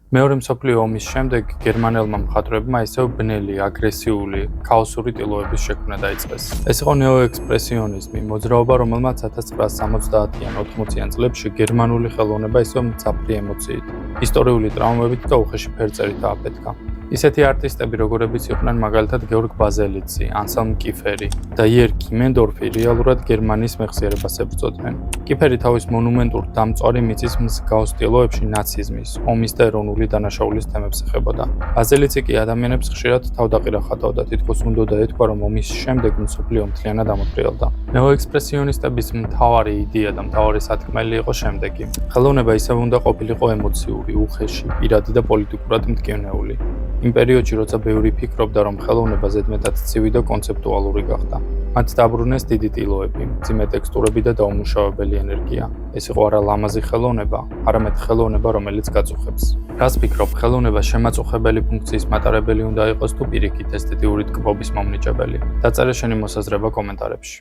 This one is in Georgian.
მეორე მსოფლიო ომის შემდეგ გერმანელმა მხატვრებმა ისევ ბნელი, აგრესიული, ქაოსური ტილოების შექმნა დაიწყეს. ეს იყო ნეოექსპრესიონიზმი, მოძრაობა, რომელმაც 1970-ან 80-იან წლებში გერმანული ხელოვნება ისევ მძაფრი ემოციით, ისტორიული ტრაუმებით და უხეში ფერწერით ააფეთქა. ისეთი არტისტები, როგორებიც იყვნენ მაგალითად გეორგ ბაზელიძე, ანსელმ კიფერი და იერკი მენდორფი რეალურად გერმანიის მეხსიერებას ებრძოდნენ. კიფერი თავის მონუმენტურ დამწვარი მიწის მსგავს ტილოებში ნაციზმის, ომის და ეროვნული დანაშაულის თემებს ეხებოდა. ბაზელიძე კი ადამიანებს ხშირად თავდაყირა ხატავდა, თითქოს უნდოდა ეთქვა, რომ ომის შემდეგ მსოფლიო მთლიანად ამოტრიალდა. ნეოექსპრესიონისტების მთავარი იდეა და მთავარი სათქმელი იყო შემდეგი: ხელოვნება ისევ უნდა ყოფილიყო ემოციური, უხეში, პირადი და პოლიტიკურად მტკივნეული. იმ პერიოდში, როცა ბევრი ფიქრობდა, რომ ხელოვნება ზედმეტად ცივი და კონცეპტუალური გახდა. მათ დაბრუნეს დიდი ტილოები, მძიმე ტექსტურები და დაუმუშავებელი ენერგია. ეს იყო არა ლამაზი ხელოვნება, არამედ ხელოვნება, რომელიც გაწუხებს. რას ფიქრობ, ხელოვნება შემაწუხებელი ფუნქციის მატარებელი უნდა იყოს თუ პირიქით ესთეტიური ტკბობის მომნიჭებელი? დაწერე შენი მოსაზრება კომენტარებში.